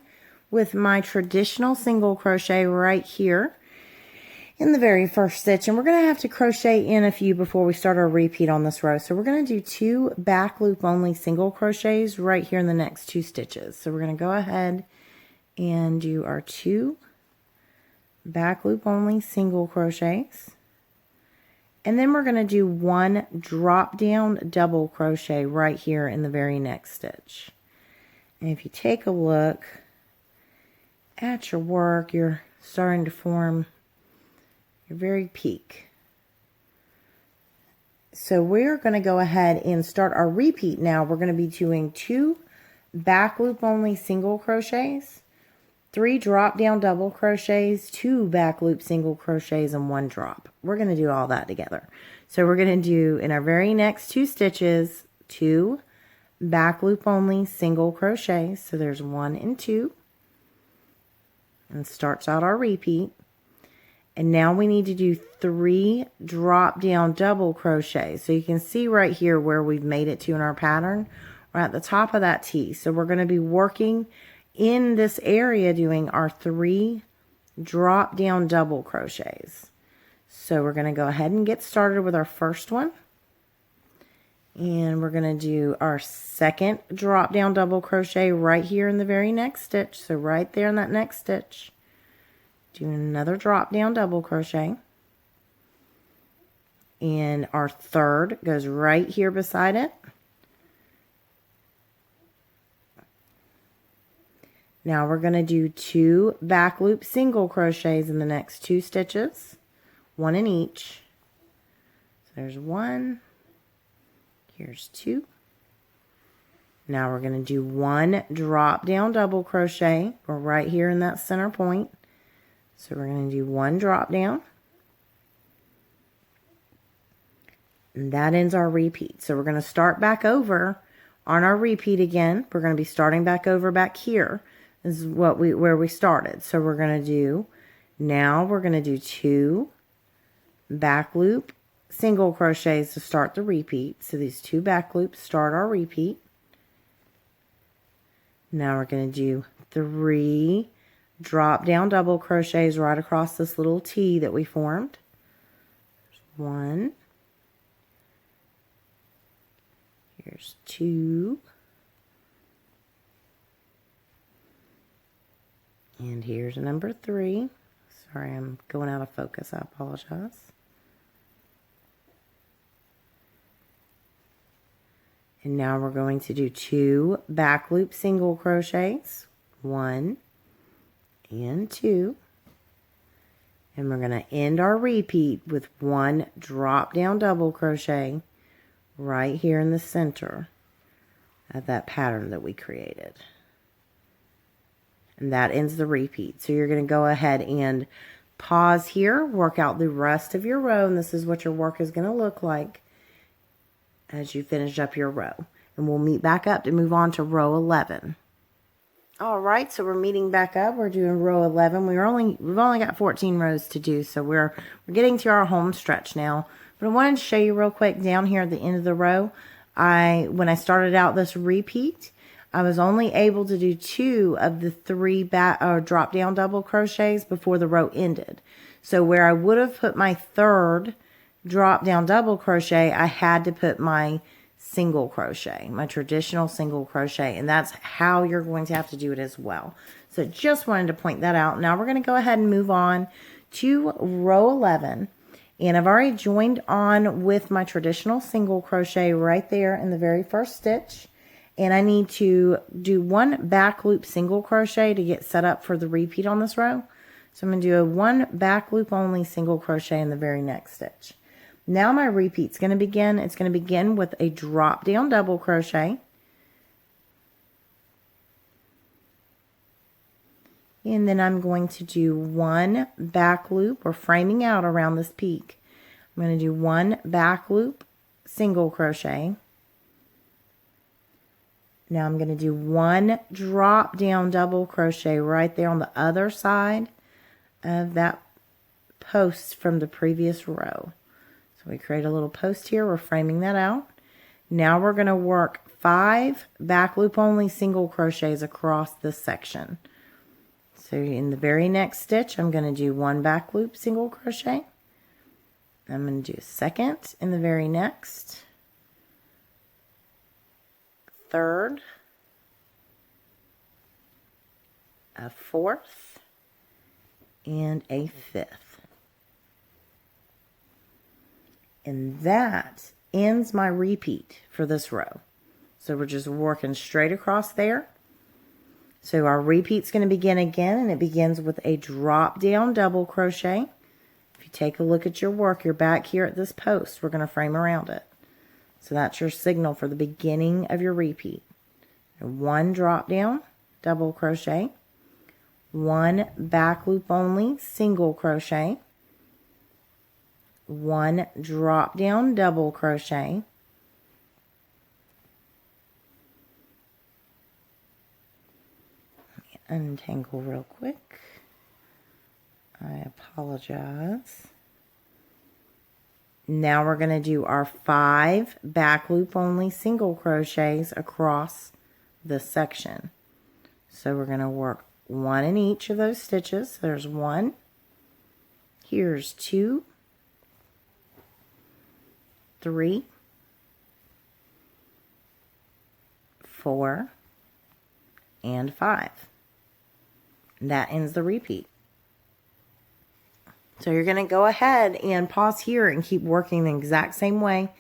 with my traditional single crochet right here in the very first stitch, and we're going to have to crochet in a few before we start our repeat on this row. So we're going to do 2 back loop only single crochets right here in the next 2 stitches. So we're going to go ahead and do our 2 back loop only single crochets, and then we're going to do 1 drop down double crochet right here in the very next stitch. And if you take a look at your work, you're starting to form your very peak. So we're going to go ahead and start our repeat now. We're going to be doing 2 back loop only single crochets, 3 drop down double crochets, 2 back loop single crochets, and 1 drop. We're going to do all that together. So we're going to do in our very next 2 stitches 2 back loop only single crochets. So there's 1 and 2, and starts out our repeat. And now we need to do 3 drop down double crochets. So you can see right here where we've made it to in our pattern. We're at the top of that T. So we're going to be working in this area doing our 3 drop down double crochets. So we're going to go ahead and get started with our first one. And we're going to do our second drop down double crochet right here in the very next stitch. So right there in that next stitch. do another drop down double crochet, and our third goes right here beside it. Now we're going to do 2 back loop single crochets in the next 2 stitches, 1 in each. So there's 1, here's 2. Now we're going to do 1 drop down double crochet. We're right here in that center point. So we're going to do 1 drop down. And that ends our repeat. So we're going to start back over on our repeat again. We're going to be starting back over back here. This is where we started. So we're going to do, now we're going to do 2 back loop single crochets to start the repeat. So these 2 back loops start our repeat. Now we're going to do 3 drop down double crochets right across this little T that we formed. There's 1. Here's 2. And here's number 3. Sorry, I'm going out of focus. I apologize. And now we're going to do 2 back loop single crochets. 1 and 2. And we're going to end our repeat with 1 drop down double crochet right here in the center of that pattern that we created. And that ends the repeat. So you're going to go ahead and pause here, work out the rest of your row, and this is what your work is going to look like as you finish up your row. And we'll meet back up to move on to row 11. All right, so we're meeting back up. We're doing row 11. We've only got 14 rows to do, so we're getting to our home stretch now. But I wanted to show you real quick down here at the end of the row. When I started out this repeat, I was only able to do 2 of the 3 drop down double crochets before the row ended. So where I would have put my third drop down double crochet, I had to put my single crochet, my traditional single crochet, and that's how you're going to have to do it as well. So just wanted to point that out. Now we're going to go ahead and move on to row 11, and I've already joined on with my traditional single crochet right there in the very first stitch. And I need to do 1 back loop single crochet to get set up for the repeat on this row. So I'm going to do a 1 back loop only single crochet in the very next stitch. Now my repeat's going to begin. It's going to begin with a drop down double crochet. And then I'm going to do 1 back loop or framing out around this peak. I'm going to do 1 back loop single crochet. Now I'm going to do 1 drop down double crochet right there on the other side of that post from the previous row. So we create a little post here. We're framing that out. Now we're going to work 5 back loop only single crochets across this section. So in the very next stitch, I'm going to do 1 back loop single crochet. I'm going to do a second in the very next. Third, a fourth, and a fifth. And that ends my repeat for this row. So we're just working straight across there. So our repeat's going to begin again, and it begins with a drop down double crochet. If you take a look at your work, you're back here at this post. We're going to frame around it. So that's your signal for the beginning of your repeat. 1 drop down double crochet, 1 back loop only single crochet, 1 drop down double crochet, let me untangle real quick. I apologize. Now we're going to do our 5 back loop only single crochets across this section. So we're going to work 1 in each of those stitches. There's 1. Here's 2, 3, 4, and 5. That ends the repeat. So you're going to go ahead and pause here and keep working the exact same way.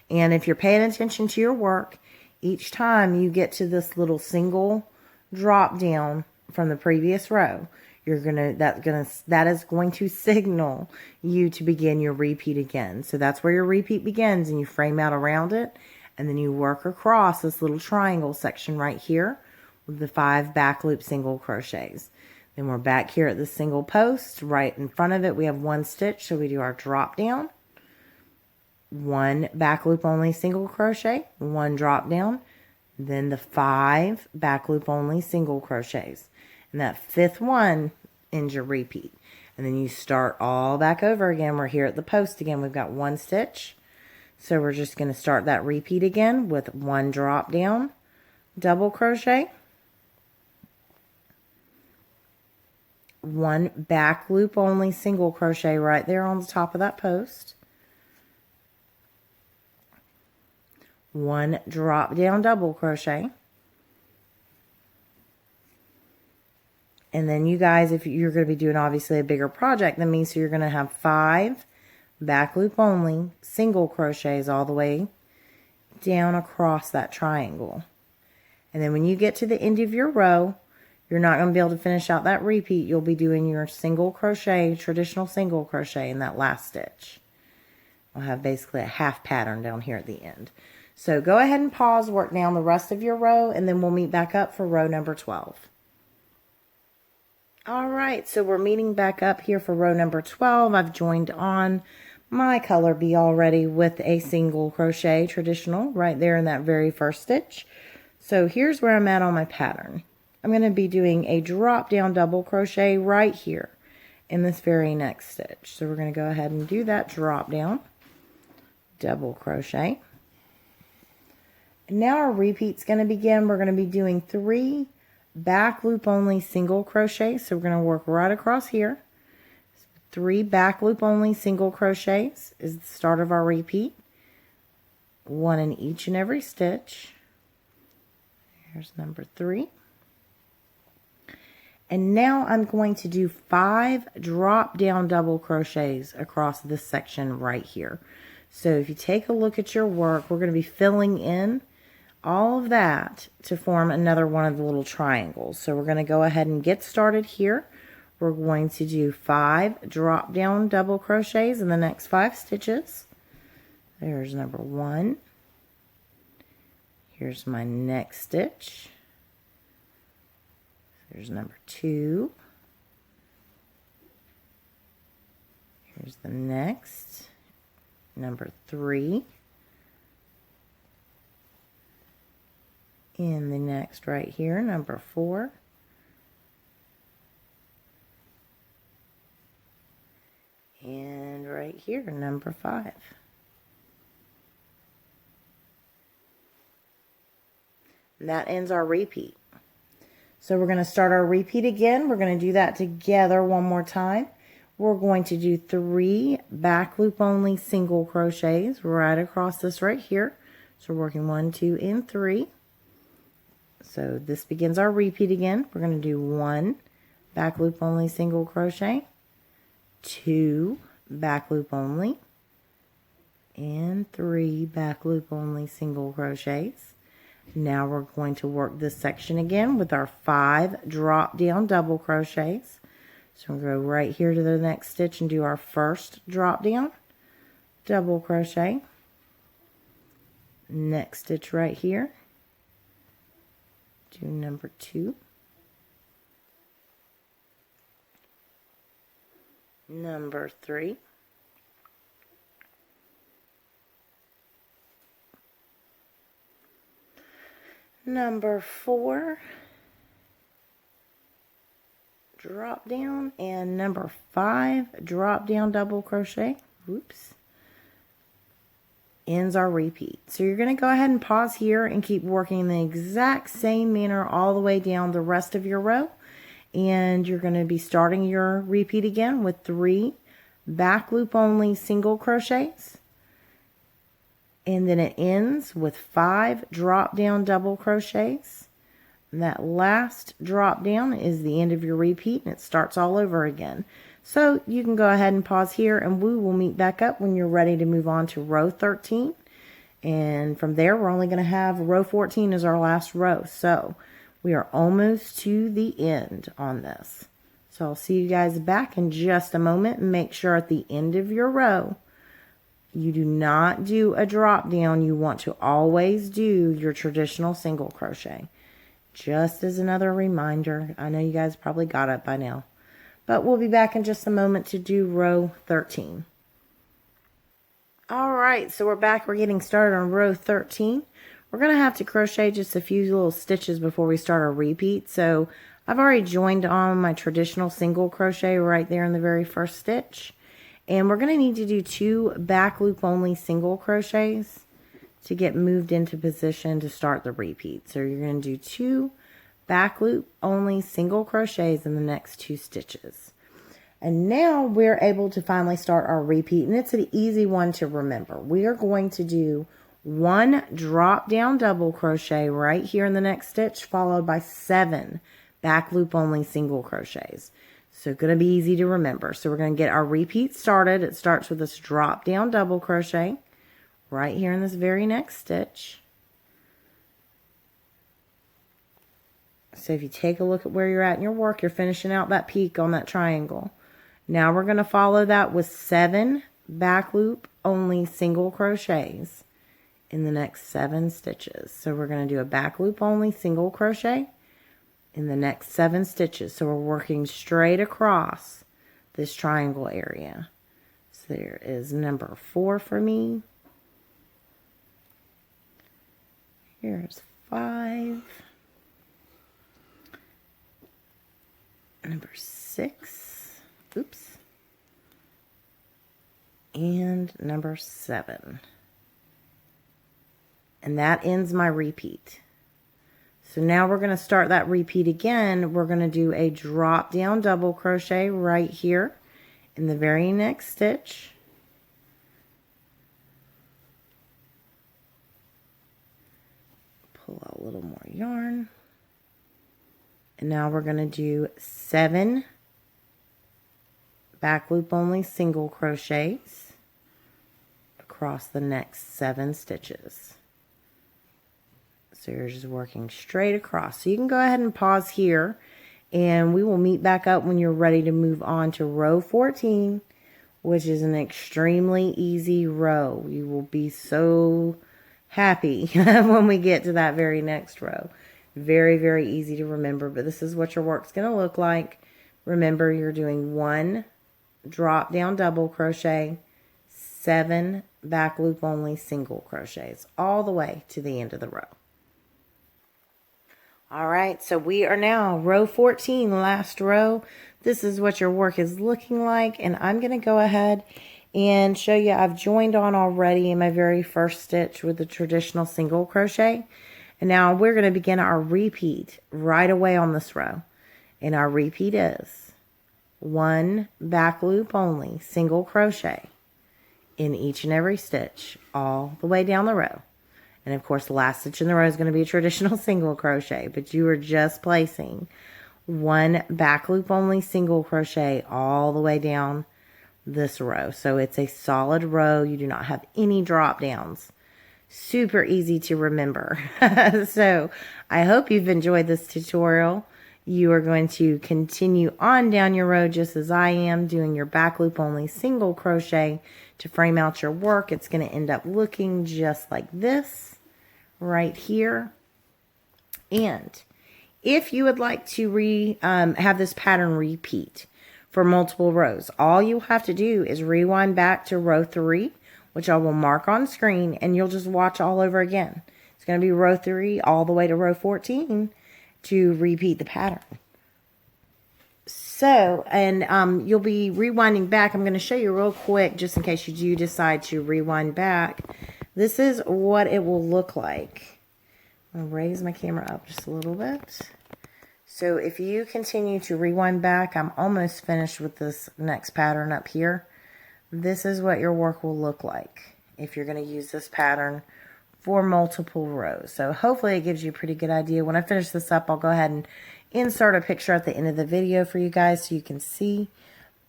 And if you're paying attention to your work, each time you get to this little single drop down from the previous row, that is going to signal you to begin your repeat again. So that's where your repeat begins, and you frame out around it, and then you work across this little triangle section right here with the 5 back loop single crochets. Then we're back here at the single post. Right in front of it, we have 1 stitch, so we do our drop down, 1 back loop only single crochet, 1 drop down, then the 5 back loop only single crochets. And that 5th one ends your repeat. And then you start all back over again. We're here at the post again. We've got 1 stitch. So we're just going to start that repeat again with 1 drop down, double crochet, 1 back loop only single crochet right there on the top of that post, 1 drop down double crochet. And then you guys, if you're going to be doing obviously a bigger project than me, so you're going to have 5 back loop only single crochets all the way down across that triangle. And then when you get to the end of your row, you're not going to be able to finish out that repeat. You'll be doing your single crochet, traditional single crochet in that last stitch. We'll have basically a half pattern down here at the end. So go ahead and pause, work down the rest of your row, and then we'll meet back up for row number 12. All right, so we're meeting back up here for row number 12. I've joined on my color bee already with a single crochet traditional right there in that very first stitch. So here's where I'm at on my pattern. I'm going to be doing a drop down double crochet right here in this very next stitch. So we're going to go ahead and do that drop down double crochet. And now our repeat's going to begin. We're going to be doing 3 back loop only single crochet. So we're going to work right across here. 3 back loop only single crochets is the start of our repeat. 1 in each and every stitch. Here's number 3. And now I'm going to do 5 drop down double crochets across this section right here. So if you take a look at your work, we're going to be filling in all of that to form another one of the little triangles. So we're going to go ahead and get started here. We're going to do 5 drop down double crochets in the next 5 stitches. There's number 1. Here's my next stitch. Here's number 2. Here's the next. Number 3. And the next right here, number 4. And right here, number 5. And that ends our repeat. So we're going to start our repeat again. We're going to do that together one more time. We're going to do 3 back loop only single crochets right across this right here. So we're working 1, 2, and 3. So this begins our repeat again. We're going to do 1 back loop only single crochet, 2 back loop only, and 3 back loop only single crochets. Now we're going to work this section again with our 5 drop down double crochets. So we'll go right here to the next stitch and do our first drop down double crochet. Next stitch right here. Do number 2. Number 3. Number 4. Drop down, and number 5 drop down double crochet. Oops. Ends our repeat. So you're going to go ahead and pause here and keep working in the exact same manner all the way down the rest of your row. And you're going to be starting your repeat again with 3 back loop only single crochets. And then it ends with 5 drop down double crochets. And that last drop down is the end of your repeat, and it starts all over again. So you can go ahead and pause here, and we will meet back up when you're ready to move on to row 13. And from there, we're only going to have row 14 as our last row. So we are almost to the end on this. So I'll see you guys back in just a moment. Make sure at the end of your row, you do not do a drop down. You want to always do your traditional single crochet. Just as another reminder, I know you guys probably got it by now, but we'll be back in just a moment to do row 13. All right, so we're back. We're getting started on row 13. We're going to have to crochet just a few little stitches before we start our repeat. So I've already joined on my traditional single crochet right there in the very first stitch. And we're going to need to do 2 back loop only single crochets to get moved into position to start the repeat. So you're going to do 2 back loop only single crochets in the next 2 stitches. And now we're able to finally start our repeat, and it's an easy one to remember. We are going to do 1 drop down double crochet right here in the next stitch, followed by 7 back loop only single crochets. So going to be easy to remember. So we're going to get our repeat started. It starts with this drop down double crochet right here in this very next stitch. So if you take a look at where you're at in your work, you're finishing out that peak on that triangle. Now we're going to follow that with 7 back loop only single crochets in the next 7 stitches. So we're going to do a back loop only single crochet in the next 7 stitches. So we're working straight across this triangle area. So there is number 4 for me. Here's 5. Number 6. Oops. And number 7. And that ends my repeat. So now we're going to start that repeat again. We're going to do a drop down double crochet right here in the very next stitch. Pull out a little more yarn. And now we're going to do 7 back loop only single crochets across the next 7 stitches. So you're just working straight across. So you can go ahead and pause here, and we will meet back up when you're ready to move on to row 14, which is an extremely easy row. You will be so happy when we get to that very next row. Very, very easy to remember, but this is what your work's going to look like. Remember, you're doing 1 drop down double crochet, 7 back loop only single crochets, all the way to the end of the row. All right, so we are now row 14, last row. This is what your work is looking like, and I'm going to go ahead and show you. I've joined on already in my very first stitch with the traditional single crochet, and now we're going to begin our repeat right away on this row. And our repeat is 1 back loop only single crochet in each and every stitch all the way down the row. And of course, the last stitch in the row is going to be a traditional single crochet, but you are just placing 1 back loop only single crochet all the way down this row. So it's a solid row. You do not have any drop downs. Super easy to remember. So I hope you've enjoyed this tutorial. You are going to continue on down your row just as I am, doing your back loop only single crochet to frame out your work. It's going to end up looking just like this right here. And if you would like to have this pattern repeat for multiple rows, all you have to do is rewind back to row 3, which I will mark on screen, and you'll just watch all over again. It's going to be row 3 all the way to row 14 to repeat the pattern. So, and you'll be rewinding back. I'm going to show you real quick, just in case you do decide to rewind back. This is what it will look like. I'm going to raise my camera up just a little bit. So if you continue to rewind back, I'm almost finished with this next pattern up here. This is what your work will look like if you're going to use this pattern for multiple rows. So hopefully it gives you a pretty good idea. When I finish this up, I'll go ahead and insert a picture at the end of the video for you guys so you can see.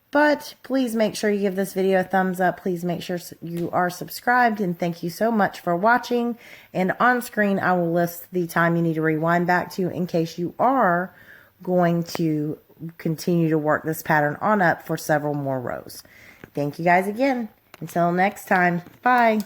But please make sure you give this video a thumbs up. Please make sure you are subscribed, and thank you so much for watching. And on screen, I will list the time you need to rewind back to in case you are going to continue to work this pattern on up for several more rows. Thank you guys again. Until next time, bye.